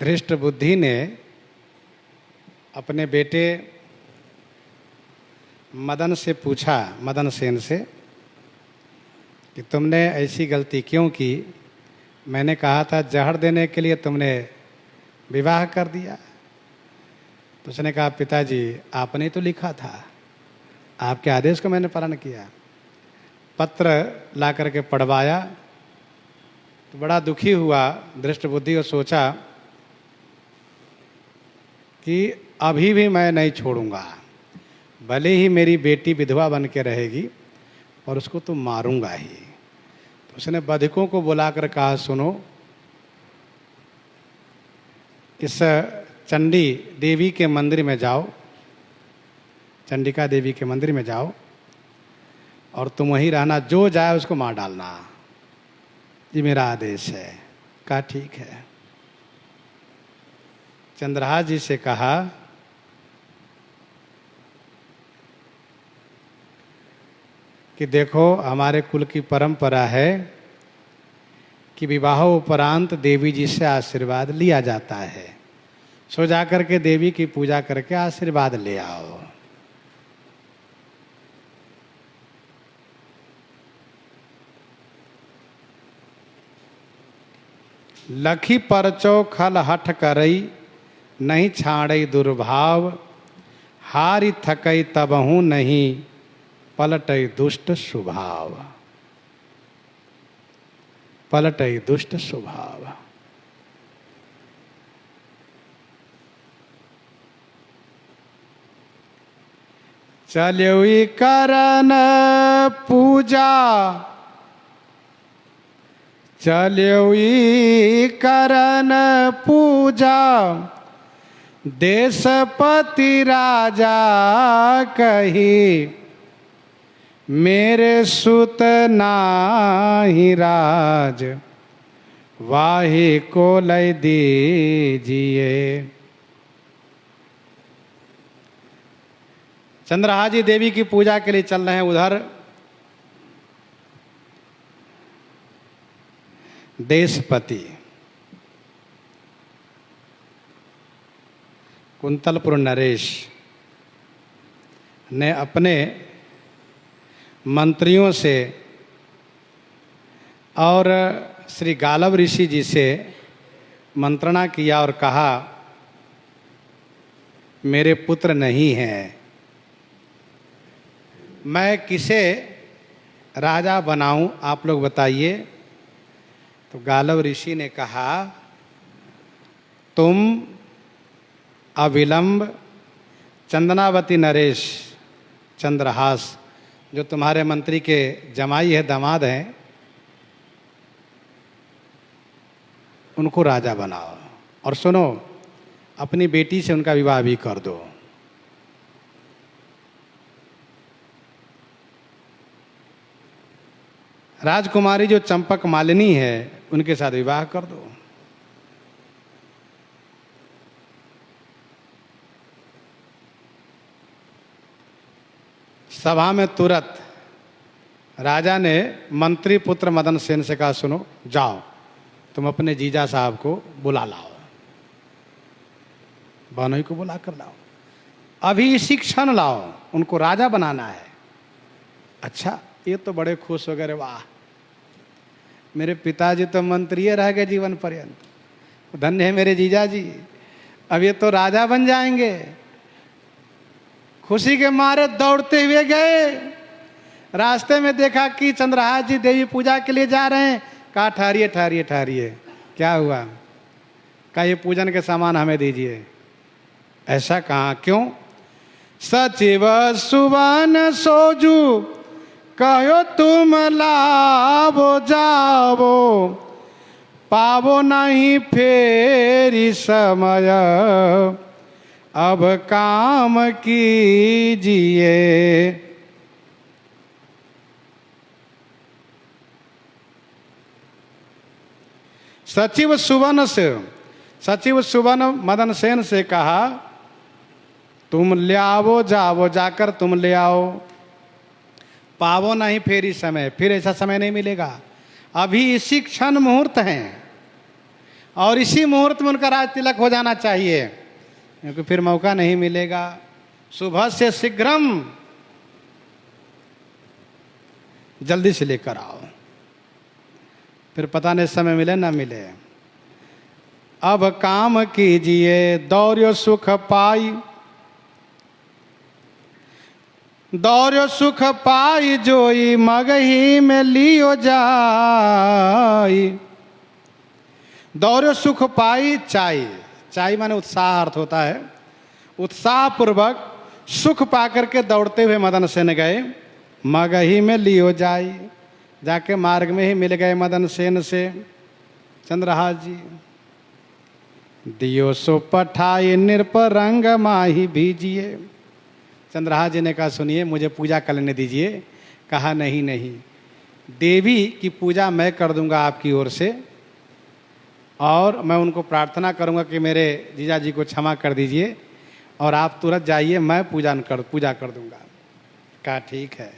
धृष्ट बुद्धि ने अपने बेटे मदन से पूछा, मदन सेन से, कि तुमने ऐसी गलती क्यों की? मैंने कहा था जहर देने के लिए, तुमने विवाह कर दिया। तो उसने कहा, पिताजी आपने तो लिखा था, आपके आदेश को मैंने पालन किया। पत्र ला करके पढ़वाया तो बड़ा दुखी हुआ धृष्ट बुद्धि, और सोचा कि अभी भी मैं नहीं छोड़ूंगा, भले ही मेरी बेटी विधवा बन के रहेगी और उसको तो मारूंगा ही। तो उसने बधिकों को बुलाकर कहा, सुनो, इस चंडी देवी के मंदिर में जाओ, चंडिका देवी के मंदिर में जाओ और तुम वहीं रहना, जो जाए उसको मार डालना, ये मेरा आदेश है। कहा ठीक है। चंद्रहास जी से कहा कि देखो, हमारे कुल की परंपरा है कि विवाह उपरांत देवी जी से आशीर्वाद लिया जाता है, सो जा करके देवी की पूजा करके आशीर्वाद ले आओ। लखी परचो खल हठ करई, नहीं छाड़ई दुर्भाव, हारी थकई तबहू नहीं, पलटई दुष्ट स्वभाव। पलटई दुष्ट स्वभाव। चल्योई करन पूजा, चल्योई करन पूजा, देशपति राजा कही, मेरे सुत नाही राज, वाही को लय दीजिए। चंद्रहास जी देवी की पूजा के लिए चल रहे हैं। उधर देशपति कुंतलपुर नरेश ने अपने मंत्रियों से और श्री गालव ऋषि जी से मंत्रणा किया और कहा, मेरे पुत्र नहीं हैं, मैं किसे राजा बनाऊं, आप लोग बताइए। तो गालव ऋषि ने कहा, तुम अविलंब चंदनावती नरेश चंद्रहास, जो तुम्हारे मंत्री के जमाई है, दामाद हैं, उनको राजा बनाओ, और सुनो, अपनी बेटी से उनका विवाह भी कर दो। राजकुमारी जो चंपक मालिनी है, उनके साथ विवाह कर दो। सभा में तुरंत राजा ने मंत्री पुत्र मदन सेन से कहा, सुनो, जाओ तुम अपने जीजा साहब को बुला लाओ, बहनोई को बुला कर लाओ, अभी इसी क्षण लाओ, उनको राजा बनाना है। अच्छा, ये तो बड़े खुश हो गए, वाह, मेरे पिताजी तो मंत्री रह गए जीवन पर्यंत, धन्य है मेरे जीजा जी, अब ये तो राजा बन जाएंगे। खुशी के मारे दौड़ते हुए गए, रास्ते में देखा कि चंद्रहास जी देवी पूजा के लिए जा रहे हैं। कहा, ठहरिए ठहरिए ठहरिए, क्या हुआ? कहा, ये पूजन के सामान हमें दीजिए। ऐसा कहा, क्यों? सचिव सुवन सोजू, कहो तुम लावो जावो, पावो नहीं फेरी समय, अब काम कीजिए। सचिव सुवन मदन सेन से कहा, तुम ले आओ, जाओ, जाकर तुम ले आओ, पावो नहीं फेरी समय, फिर ऐसा समय नहीं मिलेगा, अभी इसी क्षण मुहूर्त है, और इसी मुहूर्त में उनका राज तिलक हो जाना चाहिए, क्योंकि फिर मौका नहीं मिलेगा। सुबह से शीघ्रम, जल्दी से लेकर आओ, फिर पता नहीं समय मिले ना मिले। अब काम कीजिए दौर्यो सुख पाई, दौर्यो सुख पाई जोई मगही में लियो जाई। दौर्यो सुख पाई चाई, चाई माने उत्साह अर्थ होता है। उत्साह पूर्वक सुख पाकर के दौड़ते हुए मदन सेन गए। मगही में लियो जाई, जाके मार्ग में ही मिल गए मदन सेन से चंद्रहास जी। दियो सो पठाई निरप रंग माही भीजिए। चंद्रहास जी ने कहा सुनिए मुझे पूजा कर लेने दीजिए। कहा नहीं नहीं, देवी की पूजा मैं कर दूंगा आपकी ओर से, और मैं उनको प्रार्थना करूंगा कि मेरे जीजा जी को क्षमा कर दीजिए, और आप तुरंत जाइए, मैं पूजा कर दूंगा। कहा ठीक है।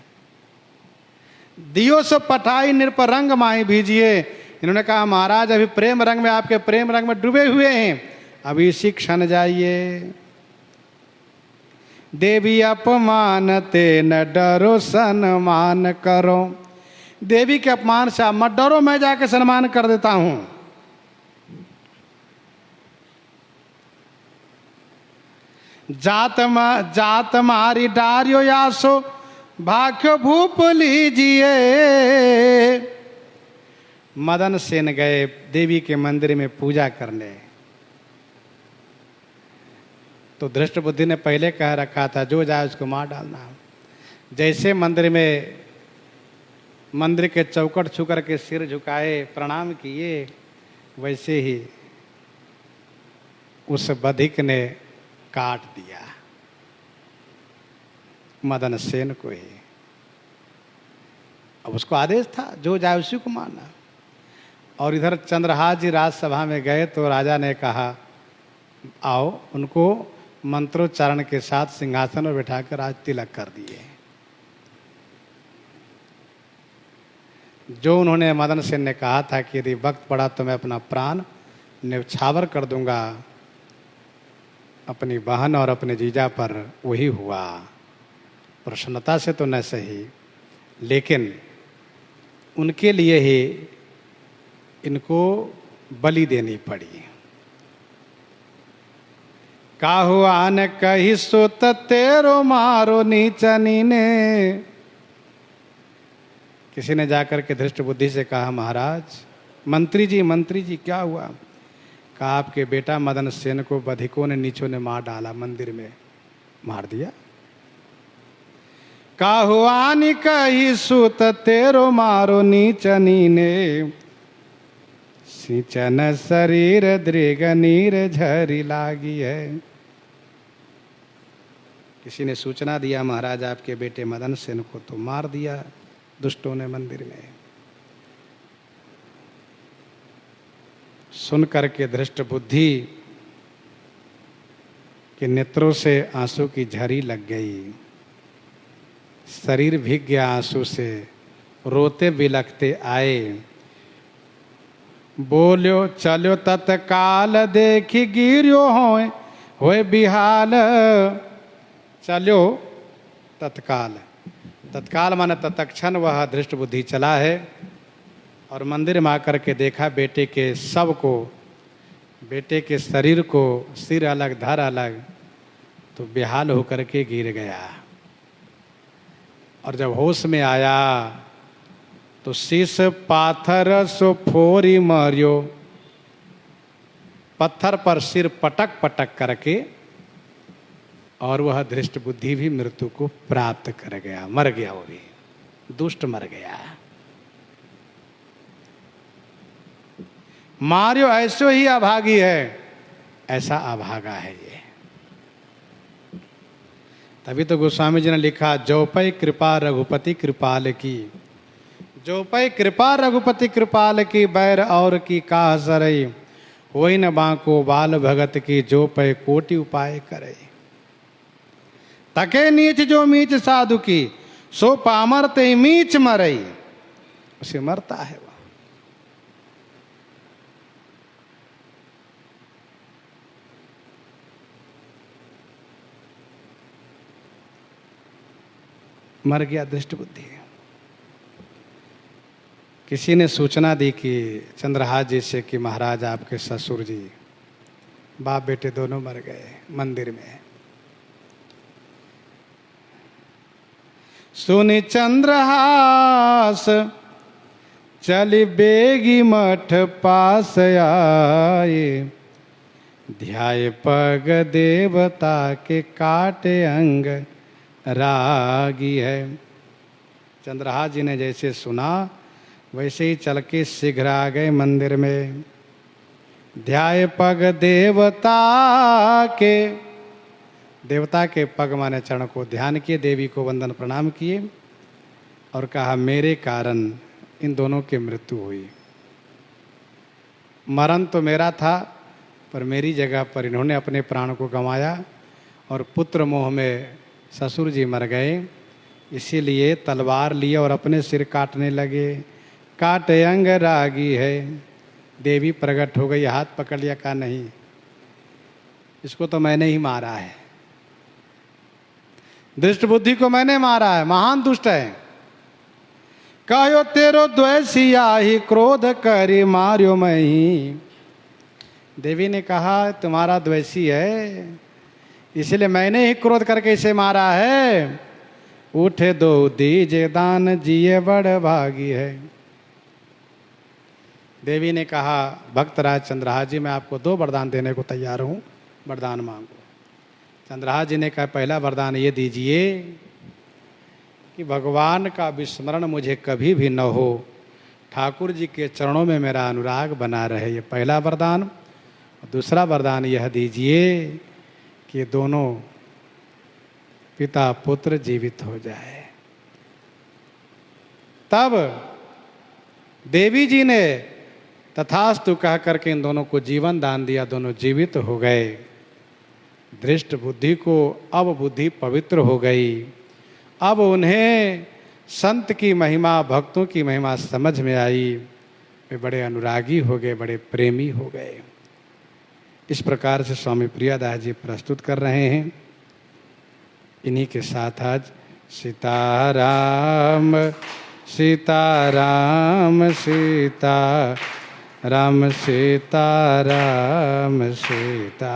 दियो सो पठाई निरप रंग माही भीजिए। इन्होंने कहा महाराज अभी प्रेम रंग में, आपके प्रेम रंग में डूबे हुए हैं, अभी इसी क्षण जाइए। देवी अपमान ते न डरो सम्मान करो। देवी के अपमान से आप मत डरो, मैं जाके सम्मान कर देता हूं। जात मारी डारियो यासो भाग्यो भूप लीजिए। मदन सेन गए देवी के मंदिर में पूजा करने। तो धृष्ट बुद्धि ने पहले कह रखा था जो जाए उसको मार डालना। जैसे मंदिर में, मंदिर के चौखट छू करके सिर झुकाए प्रणाम किए, वैसे ही उस बधिक ने काट दिया मदन सेन को ही। अब उसको आदेश था जो जाए उसी को मारना। और इधर चंद्रहास जी राजसभा में गए तो राजा ने कहा आओ, उनको मंत्रोच्चारण के साथ सिंहासन पर बैठाकर आज तिलक कर दिए। जो उन्होंने मदन सेन ने कहा था कि यदि वक्त पड़ा तो मैं अपना प्राण न्यौछावर कर दूंगा अपनी बहन और अपने जीजा पर, वही हुआ। प्रसन्नता से तो न सही, लेकिन उनके लिए ही इनको बलि देनी पड़ी। काहू आन कही सुत तेरो मारो नीचनी ने। किसी ने जाकर के धृष्ट बुद्धि से कहा महाराज मंत्री जी क्या हुआ? कहा आपके बेटा मदन सेन को बधिकों ने, नीचों ने मार डाला, मंदिर में मार दिया। काहू आन कही सुत तेरो मारो नीचनी ने। सिंचन शरीर दृग नीर झरी लागी है। किसी ने सूचना दिया महाराज आपके बेटे मदन सेन को तो मार दिया दुष्टों ने मंदिर में। सुन करके धृष्ट बुद्धि के नेत्रों से आंसू की झरी लग गई, शरीर भीग गया आंसू से, रोते बिलखते आए। बोल्यो चलो तत्काल देखी गिरियो होए बिहाल। चलो तत्काल, तत्काल माने तत्क्षण वह धृष्ट बुद्धि चला है और मंदिर में आकर के देखा बेटे के शव को, बेटे के शरीर को, सिर अलग धड़ अलग, तो बेहाल होकर के गिर गया। और जब होश में आया तो शीश पाथर सो फोरी मारियो। पत्थर पर सिर पटक पटक करके, और वह धृष्ट बुद्धि भी मृत्यु को प्राप्त कर गया, मर गया, वो भी दुष्ट मर गया। मारियो ऐसो ही अभागी है, ऐसा अभागा है ये। तभी तो गोस्वामी जी ने लिखा जौपै कृपा रघुपति कृपाल की। जौपै कृपा रघुपति कृपाल की, बैर और की काह सरई। होई न बांको बाल भगत की, जो पै कोटि उपाय करे। तके नीच जो मीच साधु की, सो पामर ते मीच मरई। उसे मरता है वह। मर गया दृष्ट बुद्धि। किसी ने सूचना दी कि चंद्रहास जी से कि महाराज आपके ससुर जी बाप बेटे दोनों मर गए मंदिर में। सुनि चंद्रहास चली बेगी मठ पास आए, ध्याय पग देवता के काटे अंग रागी है। चंद्रहास जी ने जैसे सुना वैसे ही चल के शीघ्र आ गए मंदिर में। ध्याय पग देवता के पग माने चरण को ध्यान किए, देवी को वंदन प्रणाम किए और कहा मेरे कारण इन दोनों की मृत्यु हुई। मरण तो मेरा था पर मेरी जगह पर इन्होंने अपने प्राण को गंवाया और पुत्र मोह में ससुर जी मर गए, इसीलिए तलवार लिए और अपने सिर काटने लगे। काटे अंग रागी है। देवी प्रकट हो गई, हाथ पकड़ लिया, कहा नहीं इसको तो मैंने ही मारा है, दृष्ट बुद्धि को मैंने मारा है, महान दुष्ट है। कहो तेरो द्वेषिया ही क्रोध करी मार्यो मैं ही। देवी ने कहा तुम्हारा द्वेषी है इसलिए मैंने ही क्रोध करके इसे मारा है। उठे दो दीजे दान जिए बड़ भागी है। देवी ने कहा भक्तराज चंद्रहास जी मैं आपको 2 वरदान देने को तैयार हूँ, वरदान मांगो। चंद्रहास जी ने कहा पहला वरदान ये दीजिए कि भगवान का विस्मरण मुझे कभी भी न हो, ठाकुर जी के चरणों में मेरा अनुराग बना रहे, ये पहला वरदान। दूसरा वरदान यह दीजिए कि दोनों पिता पुत्र जीवित हो जाए। तब देवी जी ने तथास्तु कह करके इन दोनों को जीवन दान दिया, दोनों जीवित हो गए। दृष्ट बुद्धि को अब बुद्धि पवित्र हो गई। अब उन्हें संत की महिमा, भक्तों की महिमा समझ में आई। वे बड़े अनुरागी हो गए, बड़े प्रेमी हो गए। इस प्रकार से स्वामी प्रियादास जी प्रस्तुत कर रहे हैं। इन्हीं के साथ आज सीताराम सीताराम सीता राम सीताराम सीता